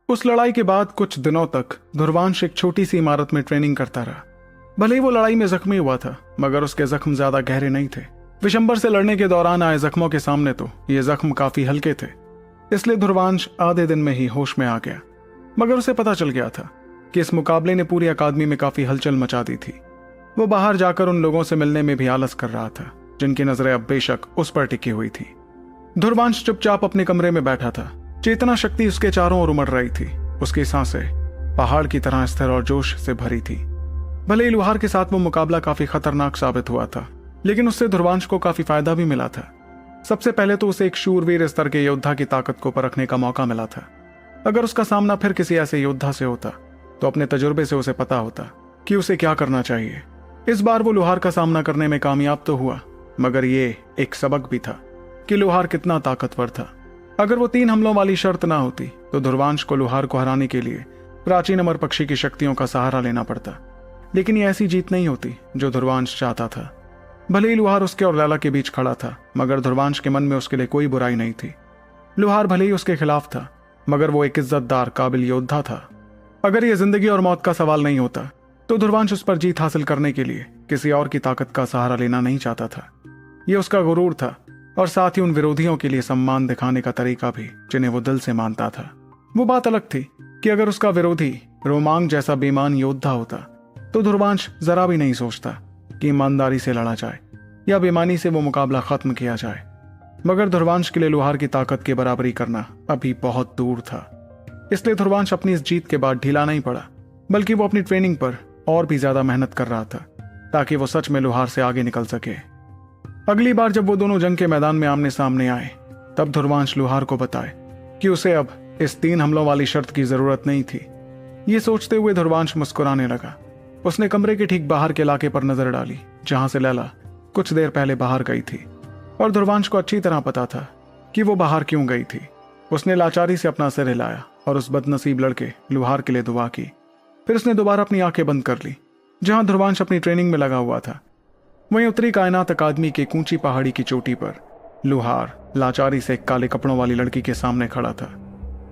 उस लड़ाई के बाद कुछ दिनों तक ध्रुवांश एक छोटी सी इमारत में ट्रेनिंग करता रहा। भले ही वो लड़ाई में जख्मी हुआ था, मगर उसके जख्म ज्यादा गहरे नहीं थे। विशंबर से लड़ने के दौरान आए जख्मों के सामने तो ये जख्म काफी हल्के थे। इसलिए ध्रुवांश आधे दिन में ही होश में आ गया। मगर उसे पता चल गया था कि इस मुकाबले ने पूरी अकादमी में काफी हलचल मचा दी थी। वो बाहर जाकर उन लोगों से मिलने में भी आलस कर रहा था जिनकी नजरें अब बेशक उस पर टिकी हुई थी। ध्रुवांश चुपचाप अपने कमरे में बैठा था। चेतना शक्ति उसके चारों ओर उमड़ रही थी। उसकी सांसें पहाड़ की तरह स्थिर और जोश से भरी थी। भले ही लुहार के साथ वो मुकाबला काफी खतरनाक साबित हुआ था, लेकिन उससे ध्रुवांश को काफी फायदा भी मिला था। सबसे पहले तो उसे एक शूरवीर स्तर के योद्धा की ताकत को परखने का मौका मिला था। अगर उसका सामना फिर किसी ऐसे योद्धा से होता तो अपने तजुर्बे से उसे पता होता कि उसे क्या करना चाहिए। इस बार वो लुहार का सामना करने में कामयाब तो हुआ, मगर ये एक सबक भी था कि लुहार कितना ताकतवर था। अगर वो 3 हमलों वाली शर्त ना होती तो ध्रुवांश को लुहार को हराने के लिए प्राचीन अमर पक्षी की शक्तियों का सहारा लेना पड़ता। लेकिन ये ऐसी जीत नहीं होती जो ध्रुवांश चाहता था। भले ही लुहार उसके और लैला के बीच खड़ा था, मगर ध्रुवांश के मन में उसके लिए कोई बुराई नहीं थी। लुहार भले ही उसके खिलाफ था, मगर वो एक इज्जतदार काबिल योद्धा था। अगर ये जिंदगी और मौत का सवाल नहीं होता तो ध्रुवांश उस पर जीत हासिल करने के लिए किसी और की ताकत का सहारा लेना नहीं चाहता था। ये उसका गुरूर था और साथ ही उन विरोधियों के लिए सम्मान दिखाने का तरीका भी जिन्हें वो दिल से मानता था। वो बात अलग थी कि अगर उसका विरोधी रोमांग जैसा बेईमान योद्धा होता तो ध्रुवांश जरा भी नहीं सोचता कि ईमानदारी से लड़ा जाए या बेईमानी से वो मुकाबला खत्म किया जाए। मगर ध्रुवांश के लिए लुहार की ताकत की बराबरी करना अभी बहुत दूर था। इसलिए ध्रुवांश अपनी इस जीत के बाद ढीला नहीं पड़ा, बल्कि वो अपनी ट्रेनिंग पर और भी ज्यादा मेहनत कर रहा था ताकि वो सच में लुहार से आगे निकल सके। अगली बार जब वो दोनों जंग के मैदान में आमने सामने आए तब ध्रुवांश लुहार को बताए कि उसे अब इस 3 हमलों वाली शर्त की जरूरत नहीं थी। ये सोचते हुए ध्रुवांश मुस्कुराने लगा। उसने कमरे के ठीक बाहर के इलाके पर नजर डाली जहां से लैला कुछ देर पहले बाहर गई थी, और ध्रुवांश को अच्छी तरह पता था कि वो बाहर क्यों गई थी। उसने लाचारी से अपना सिर हिलाया और उस बदनसीब लड़के लुहार के लिए दुआ की। फिर उसने दोबारा अपनी आंखें बंद कर ली। जहां ध्रुवांश अपनी ट्रेनिंग में लगा हुआ था वहीं उत्तरी कायनात अकादमी के ऊंची पहाड़ी की चोटी पर लुहार लाचारी से एक काले कपड़ों वाली लड़की के सामने खड़ा था।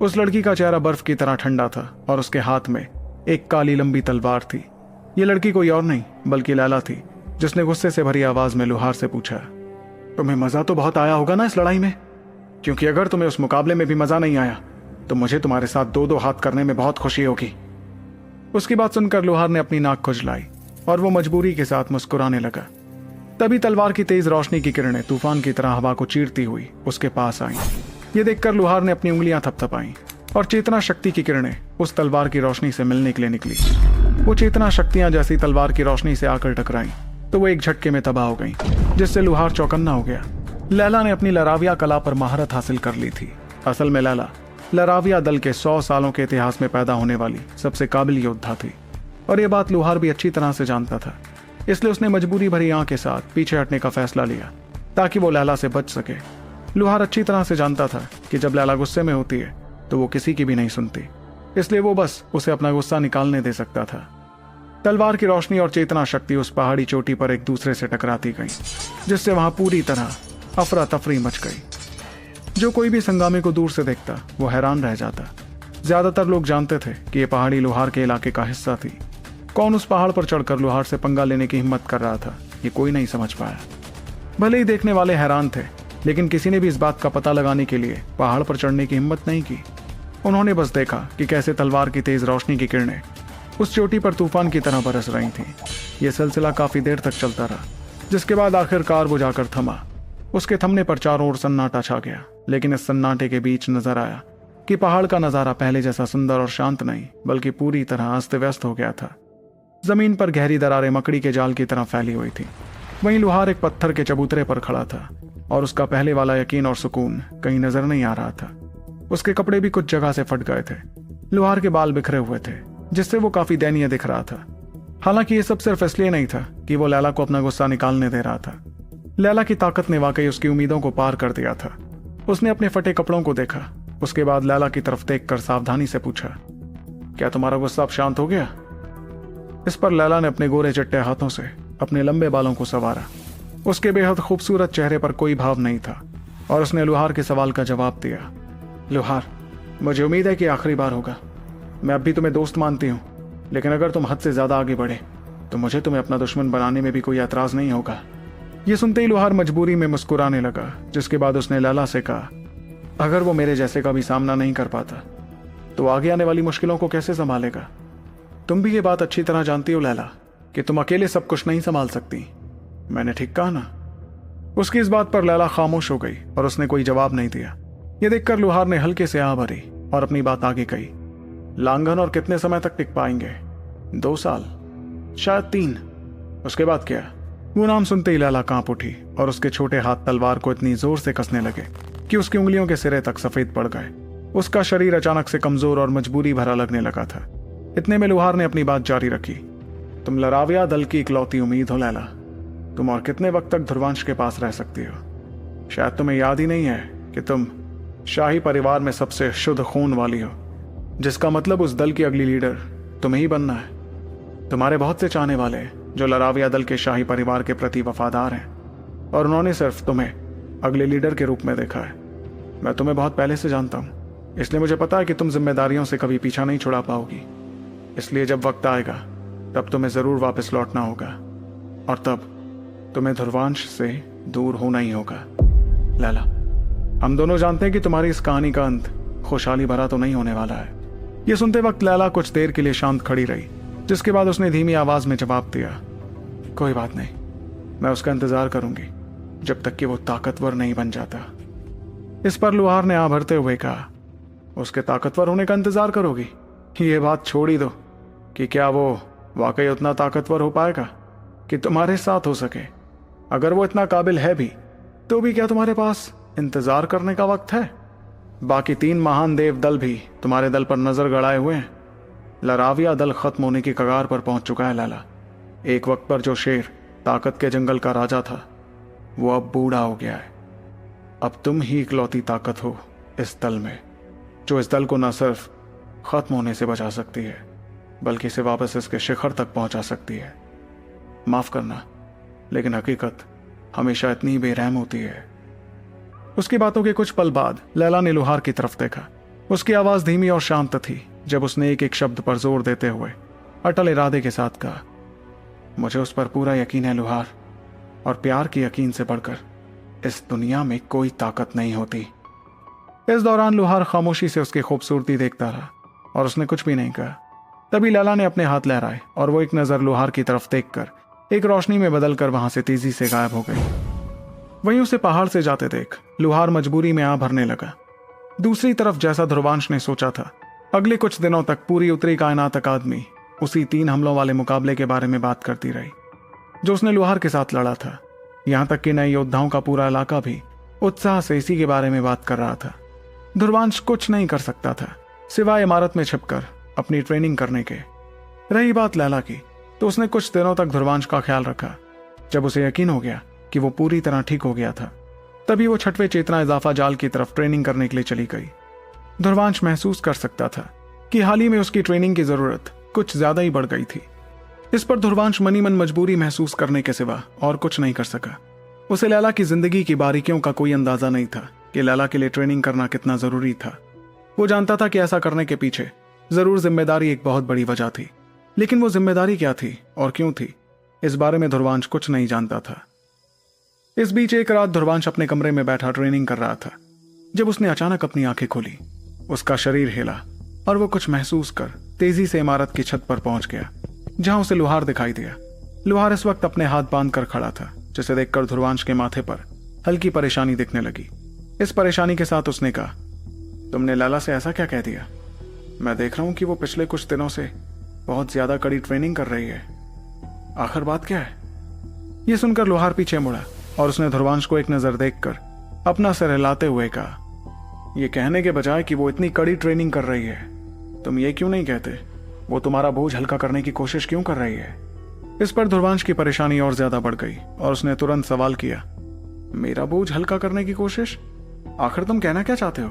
उस लड़की का चेहरा बर्फ की तरह ठंडा था और उसके हाथ में एक काली लंबी तलवार थी। ये लड़की कोई और नहीं बल्कि लैला थी, जिसने गुस्से से भरी आवाज में लुहार से पूछा, तुम्हें मजा तो बहुत आया होगा ना इस लड़ाई में? क्योंकि अगर तुम्हें उस मुकाबले में भी मजा नहीं आया तो मुझे तुम्हारे साथ 2-2 हाथ करने में बहुत खुशी होगी। उसकी बात सुनकर लुहार ने अपनी नाक खुजलाई और वो मजबूरी के साथ मुस्कुराने लगा। तभी तलवार की तेज रोशनी की किरणें तूफान की तरह हवा को चीरती हुई उसके पास आईं। ये देखकर लुहार ने अपनी उंगलियां थपथपाईं और चेतना शक्ति की किरणें उस तलवार की रोशनी से मिलने के लिए निकली। वो चेतना शक्तियां जैसी तलवार की रोशनी से आकर टकराईं तो वो एक झटके में तबाह हो गईं, जिससे लुहार चौकन्ना हो गया। लैला ने अपनी लराविया कला पर महारत हासिल कर ली थी। असल में लैला लराविया दल के 100 सालों के इतिहास में पैदा होने वाली सबसे काबिल योद्धा थी, और ये बात लुहार भी अच्छी तरह से जानता था। इसलिए उसने मजबूरी भरी आंख के साथ पीछे हटने का फैसला लिया ताकि वो लैला से बच सके। लुहार अच्छी तरह से जानता था कि जब लैला गुस्से में होती है तो वो किसी की भी नहीं सुनती, इसलिए वो बस उसे अपना गुस्सा निकालने दे सकता था। तलवार की रोशनी और चेतना शक्ति उस पहाड़ी चोटी पर एक दूसरे से टकराती गई, जिससे वहां पूरी तरह अफरा तफरी मच गई। जो कोई भी संगामे को दूर से देखता वो हैरान रह जाता। ज्यादातर लोग जानते थे कि यह पहाड़ी लुहार के इलाके का हिस्सा थी। कौन उस पहाड़ पर चढ़कर लुहार से पंगा लेने की हिम्मत कर रहा था ये कोई नहीं समझ पाया। भले ही देखने वाले हैरान थे, लेकिन किसी ने भी इस बात का पता लगाने के लिए पहाड़ पर चढ़ने की हिम्मत नहीं की। उन्होंने बस देखा कि कैसे तलवार की तेज रोशनी की किरणें उस चोटी पर तूफान की तरह बरस रही थीं। यह सिलसिला काफी देर तक चलता रहा, जिसके बाद आखिरकार वो जाकर थमा। उसके थमने पर चारों ओर सन्नाटा छा गया, लेकिन इस सन्नाटे के बीच नजर आया कि पहाड़ का नजारा पहले जैसा सुंदर और शांत नहीं बल्कि पूरी तरह अस्त व्यस्त हो गया था। जमीन पर गहरी दरारें मकड़ी के जाल की तरह फैली हुई थी। वहीं लुहार एक पत्थर के चबूतरे पर खड़ा था और उसका पहले वाला यकीन और सुकून कहीं नजर नहीं आ रहा था। उसके कपड़े भी कुछ जगह से फट गए थे। लुहार के बाल बिखरे हुए थे, जिससे वो काफी दयनीय दिख रहा था। हालांकि ये सब सिर्फ इसलिए नहीं था कि वो लैला को अपना गुस्सा निकालने दे रहा था। लैला की ताकत ने वाकई उसकी उम्मीदों को पार कर दिया था। उसने अपने फटे कपड़ों को देखा। उसके बाद लैला की तरफ देखकर सावधानी से पूछा, क्या तुम्हारा गुस्सा अब शांत हो गया? इस पर लैला ने अपने गोरे चिट्टे हाथों से अपने लंबे बालों को संवारा। उसके बेहद खूबसूरत चेहरे पर कोई भाव नहीं था और उसने लुहार के सवाल का जवाब दिया, लुहार, मुझे उम्मीद है कि आखिरी बार होगा। मैं अब भी तुम्हें दोस्त मानती हूँ, लेकिन अगर तुम हद से ज्यादा आगे बढ़े तो मुझे तुम्हें अपना दुश्मन बनाने में भी कोई एतराज नहीं होगा। ये सुनते ही लुहार मजबूरी में मुस्कुराने लगा, जिसके बाद उसने लैला से कहा, अगर वो मेरे जैसे का भी सामना नहीं कर पाता तो आगे आने वाली मुश्किलों को कैसे संभालेगा? तुम भी ये बात अच्छी तरह जानती हो लैला कि तुम अकेले सब कुछ नहीं संभाल सकती। मैंने ठीक कहा ना? उसकी इस बात पर लैला खामोश हो गई और उसने कोई जवाब नहीं दिया। यह देखकर लुहार ने हल्के से आह भरी और अपनी बात आगे कही, लांघन और कितने समय तक टिक पाएंगे? 2 साल, शायद 3। उसके बाद क्या? वो नाम सुनते ही लैला कांप उठी और उसके छोटे हाथ तलवार को इतनी जोर से कसने लगे कि उसकी उंगलियों के सिरे तक सफेद पड़ गए। उसका शरीर अचानक से कमजोर और मजबूरी भरा लगने लगा था। इतने में लुहार ने अपनी बात जारी रखी, तुम लराविया दल की इकलौती उम्मीद हो लैला। तुम और कितने वक्त तक ध्रुवांश के पास रह सकती हो? शायद तुम्हें याद ही नहीं है कि तुम शाही परिवार में सबसे शुद्ध खून वाली हो, जिसका मतलब उस दल की अगली लीडर तुम्हें ही बनना है। तुम्हारे बहुत से चाहने वाले हैं जो लराविया दल के शाही परिवार के प्रति वफादार हैं, और उन्होंने सिर्फ तुम्हें अगले लीडर के रूप में देखा है। मैं तुम्हें बहुत पहले से जानता हूं, इसलिए मुझे पता है कि तुम जिम्मेदारियों से कभी पीछा नहीं छुड़ा पाओगी। इसलिए जब वक्त आएगा तब तुम्हें जरूर वापस लौटना होगा, और तब तुम्हें ध्रुवांश से दूर होना ही होगा। लैला, हम दोनों जानते हैं कि तुम्हारी इस कहानी का अंत खुशहाली भरा तो नहीं होने वाला है। यह सुनते वक्त लैला कुछ देर के लिए शांत खड़ी रही, जिसके बाद उसने धीमी आवाज में जवाब दिया, कोई बात नहीं, मैं उसका इंतजार करूंगी जब तक कि वो ताकतवर नहीं बन जाता। इस पर लुहार ने आ भरते हुए कहा, उसके ताकतवर होने का इंतजार करोगी? ये बात छोड़ ही दो कि क्या वो वाकई उतना ताकतवर हो पाएगा कि तुम्हारे साथ हो सके। अगर वो इतना काबिल है भी तो भी क्या तुम्हारे पास इंतजार करने का वक्त है? बाकी 3 महान देव दल भी तुम्हारे दल पर नजर गड़ाए हुए हैं। लराविया दल खत्म होने की कगार पर पहुंच चुका है लैला। एक वक्त पर जो शेर ताकत के जंगल का राजा था वो अब बूढ़ा हो गया है। अब तुम ही इकलौती ताकत हो इस दल में जो इस दल को न सिर्फ खत्म होने से बचा सकती है बल्कि इसे वापस इसके शिखर तक पहुंचा सकती है। माफ करना, लेकिन हकीकत हमेशा इतनी बेरहम होती है। उसकी बातों के कुछ पल बाद लैला ने लुहार की तरफ देखा। उसकी आवाज धीमी और शांत थी जब उसने एक एक शब्द पर जोर देते हुए अटल इरादे के साथ कहा, मुझे उस पर पूरा यकीन है लुहार, और प्यार के यकीन से बढ़कर इस दुनिया में कोई ताकत नहीं होती। इस दौरान लुहार खामोशी से उसकी खूबसूरती देखता रहा और उसने कुछ भी नहीं कहा। तभी लैला ने अपने हाथ लहराए और वो एक नजर लुहार की तरफ देखकर एक रोशनी में बदलकर वहां से तेजी से गायब हो गई। वहीं उसे पहाड़ से जाते देख लुहार मजबूरी में आ भरने लगा। दूसरी तरफ जैसा ध्रुवांश ने सोचा था, अगले कुछ दिनों तक पूरी उत्तरी कायनात अकादमी उसी 3 हमलों वाले मुकाबले के बारे में बात करती रही जो उसने लुहार के साथ लड़ा था। यहां तक कि नए योद्धाओं का पूरा इलाका भी उत्साह से इसी के बारे में बात कर रहा था। ध्रुवांश कुछ नहीं कर सकता था सिवाय इमारत में छिपकर अपनी ट्रेनिंग करने के। रही बात लैला की, तो उसने कुछ दिनों तक ध्रुवांश का ख्याल रखा। जब उसे यकीन हो गया कि वो पूरी तरह ठीक हो गया था, तभी वो 6वें चेतना इजाफा जाल की तरफ ट्रेनिंग करने के लिए चली गई। ध्रुवांश महसूस कर सकता था कि हाल ही में उसकी ट्रेनिंग की जरूरत कुछ ज्यादा ही बढ़ गई थी। इस पर ध्रुवांश मनी मन मजबूरी महसूस करने के सिवा और कुछ नहीं कर सका। उसे लैला की जिंदगी की बारीकियों का कोई अंदाजा नहीं था कि लैला के लिए ट्रेनिंग करना कितना जरूरी था। वो जानता था कि ऐसा करने के पीछे जरूर जिम्मेदारी एक बहुत बड़ी वजह थी, लेकिन वो जिम्मेदारी क्या थी और क्यों थी, इस बारे में ध्रुवांश कुछ नहीं जानता था। इस बीच एक रात ध्रुवांश अपने कमरे में बैठा ट्रेनिंग कर रहा था जब उसने अचानक अपनी आंखें खोली। उसका शरीर हिला और वो कुछ महसूस कर तेजी से इमारत की छत पर पहुंच गया जहां उसे लुहार दिखाई दिया। लुहार इस वक्त अपने हाथ बांध कर खड़ा था, जिसे देखकर ध्रुवांश के माथे पर हल्की परेशानी दिखने लगी। इस परेशानी के साथ उसने कहा, तुमने लैला से ऐसा क्या कह दिया? मैं देख रहा हूं कि वो पिछले कुछ दिनों से बहुत ज्यादा कड़ी ट्रेनिंग कर रही है। आखिर बात क्या है? यह सुनकर लुहार पीछे मुड़ा और उसने ध्रुवांश को एक नजर देखकर अपना सिर हिलाते हुए कहा, यह कहने के बजाय कि वो इतनी कड़ी ट्रेनिंग कर रही है, तुम ये क्यों नहीं कहते वो तुम्हारा बोझ हल्का करने की कोशिश क्यों कर रही है? इस पर ध्रुवांश की परेशानी और ज्यादा बढ़ गई और उसने तुरंत सवाल किया, मेरा बोझ हल्का करने की कोशिश? आखिर तुम कहना क्या चाहते हो?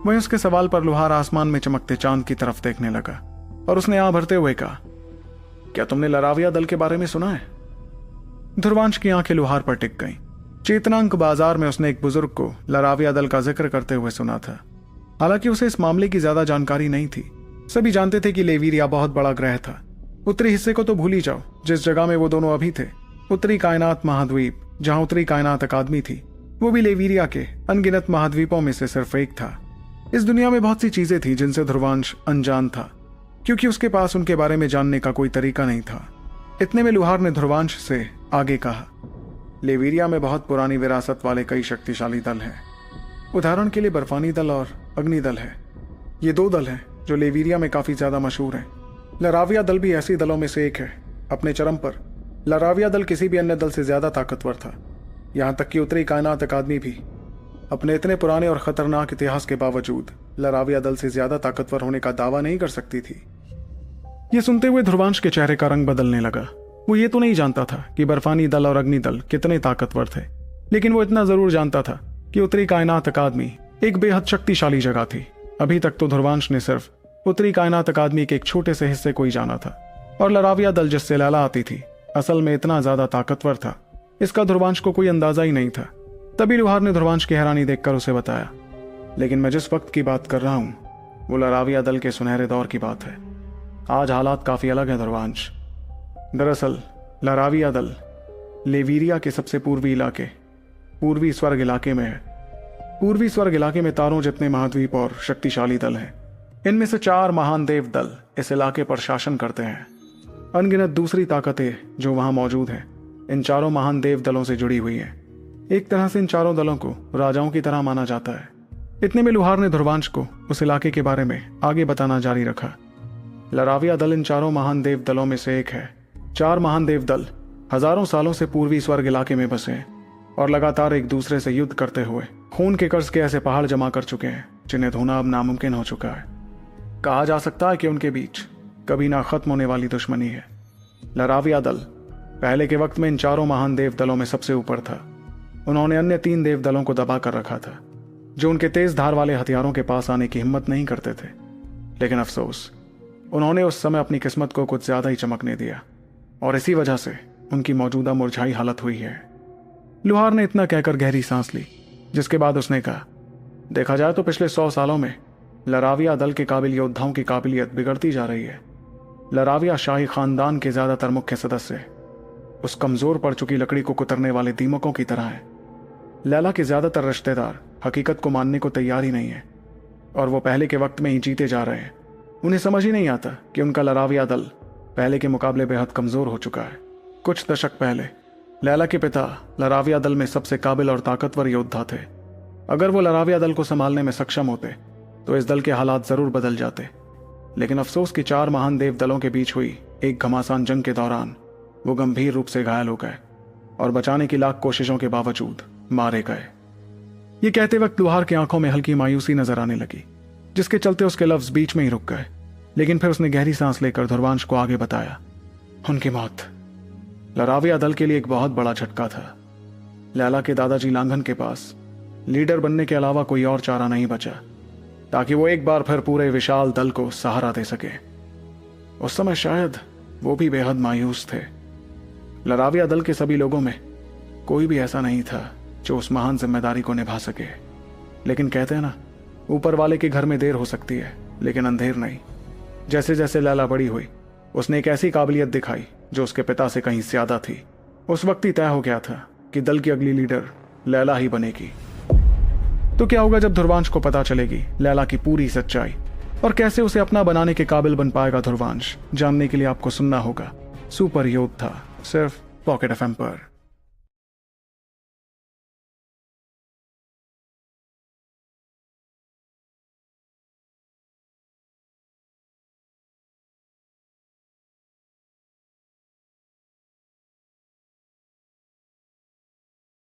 वहीं उसके सवाल पर लुहार आसमान में चमकते चांद की तरफ देखने लगा और उसने आ भरते हुए कहा, क्या तुमने लराविया दल के बारे में सुना है? ध्रुवांश की आंखें लुहार पर टिक गईं। चेतनांक बाजार में उसने एक बुजुर्ग को लराविया दल का जिक्र करते हुए सुना था। हालांकि उसे इस मामले की ज्यादा जानकारी नहीं थी, सभी जानते थे कि लेवीरिया बहुत बड़ा ग्रह था। उत्तरी हिस्से को तो भूल ही जाओ, जिस जगह में वो दोनों अभी थे, उत्तरी कायनात महाद्वीप, जहां उत्तरी कायनात अकादमी थी, वो भी लेवीरिया के अनगिनत महाद्वीपों में से सिर्फ एक था। इस दुनिया में बहुत सी चीजें थी जिनसे ध्रुवांश अनजान था, क्योंकि उसके पास उनके बारे में जानने का कोई तरीका नहीं था। इतने में लुहार ने ध्रुवांश से आगे कहा, लेवीरिया में बहुत पुरानी विरासत वाले कई शक्तिशाली दल हैं। उदाहरण के लिए बर्फानी दल और अग्नि दल है। ये दो दल हैं जो लेवीरिया में काफी ज्यादा मशहूर हैं। लराविया दल भी ऐसी दलों में से एक है। अपने चरम पर लराविया दल किसी भी अन्य दल से ज्यादा ताकतवर था। यहां तक कि उत्तरी कायनात अकादमी भी अपने इतने पुराने और खतरनाक इतिहास के बावजूद लराविया दल से ज्यादा ताकतवर होने का दावा नहीं कर सकती थी। यह सुनते हुए ध्रुवांश के चेहरे का रंग बदलने लगा। वो ये तो नहीं जानता था कि बर्फानी दल और अग्नि दल कितने ताकतवर थे, लेकिन वो इतना जरूर जानता था कि उत्तरी कायनात अकादमी एक बेहद शक्तिशाली जगह थी। अभी तक तो ध्रुवांश ने सिर्फ उत्तरी कायनात अकादमी के एक छोटे से हिस्से को ही जाना था, और लराविया दल जिससे लैला आती थी असल में इतना ज्यादा ताकतवर था, इसका ध्रुवांश को कोई अंदाजा ही नहीं था। तभी लुहार ने ध्रुवांश की हैरानी देखकर उसे बताया, लेकिन मैं जिस वक्त की बात कर रहा हूं वो लराविया दल के सुनहरे दौर की बात है। आज हालात काफी अलग है ध्रुवांश। दरअसल लराविया दल लेवीरिया के सबसे पूर्वी इलाके पूर्वी स्वर्ग इलाके में है। पूर्वी स्वर्ग इलाके में तारों जितने महाद्वीप और शक्तिशाली दल हैं। इनमें से 4 महान देव दल इस इलाके पर शासन करते हैं। अनगिनत दूसरी ताकतें जो वहां मौजूद हैं इन 4 महान देव दलों से जुड़ी हुई हैं। एक तरह से इन 4 दलों को राजाओं की तरह माना जाता है। इतने में लुहार ने ध्रुवांश को उस इलाके के बारे में आगे बताना जारी रखा। लराविया दल इन 4 महान देव दलों में से एक है। 4 महान देव दल हजारों सालों से पूर्वी स्वर्ग इलाके में बसे हैं और लगातार एक दूसरे से युद्ध करते हुए खून के कर्ज के ऐसे पहाड़ जमा कर चुके हैं जिन्हें धोना अब नामुमकिन हो चुका है। कहा जा सकता है कि उनके बीच कभी ना खत्म होने वाली दुश्मनी है। लराविया दल पहले के वक्त में इन 4 महान देव दलों में सबसे ऊपर था। उन्होंने अन्य 3 देव दलों को दबा कर रखा था, जो उनके तेज धार वाले हथियारों के पास आने की हिम्मत नहीं करते थे। लेकिन अफसोस, उन्होंने उस समय अपनी किस्मत को कुछ ज्यादा ही चमकने दिया और इसी वजह से उनकी मौजूदा मुरझाई हालत हुई है। लुहार ने इतना कहकर गहरी सांस ली, जिसके बाद उसने कहा, देखा जाए तो पिछले 100 सालों में लराविया दल के काबिल योद्धाओं की काबिलियत बिगड़ती जा रही है। लराविया शाही खानदान के ज्यादातर मुख्य सदस्य उस कमजोर पड़ चुकी लकड़ी को कुतरने वाले दीमकों की तरह हैं। लैला के ज्यादातर रिश्तेदार हकीकत को मानने को तैयार ही नहीं है और वो पहले के वक्त में ही जीते जा रहे हैं। उन्हें समझ ही नहीं आता कि उनका लराविया दल पहले के मुकाबले बेहद कमजोर हो चुका है। कुछ दशक पहले लैला के पिता लराविया दल में सबसे काबिल और ताकतवर योद्धा थे। अगर वो लराविया दल को संभालने में सक्षम होते तो इस दल के हालात जरूर बदल जाते। लेकिन अफसोस कि 4 महान देव दलों के बीच हुई एक घमासान जंग के दौरान वो गंभीर रूप से घायल हो गए और बचाने की लाख कोशिशों के बावजूद मारे गए। ये कहते वक्त लुहार की आंखों में हल्की मायूसी नजर आने लगी, जिसके चलते उसके लफ्ज बीच में ही रुक गए। लेकिन फिर उसने गहरी सांस लेकर ध्रुवांश को आगे बताया, उनकी मौत लराविया दल के लिए एक बहुत बड़ा झटका था। लैला के दादाजी लांघन के पास लीडर बनने के अलावा कोई और चारा नहीं बचा ताकि वो एक बार फिर पूरे विशाल दल को सहारा दे सके। उस समय शायद वो भी बेहद मायूस थे। लराविया दल के सभी लोगों में कोई भी ऐसा नहीं था जो उस महान जिम्मेदारी को निभा सके। लेकिन कहते हैं ना, ऊपर वाले के घर में देर हो सकती है लेकिन अंधेर नहीं। जैसे जैसे लैला बड़ी हुई उसने एक ऐसी काबिलियत दिखाई जो उसके पिता से कहीं ज्यादा थी। उस वक्त ही तय हो गया था कि दल की अगली लीडर लैला ही बनेगी। तो क्या होगा जब ध्रुवांश को पता चलेगी लैला की पूरी सच्चाई और कैसे उसे अपना बनाने के काबिल बन पाएगा ध्रुवांश? जानने के लिए आपको सुनना होगा सुपर योद्धा, सिर्फ पॉकेट एफएम पर।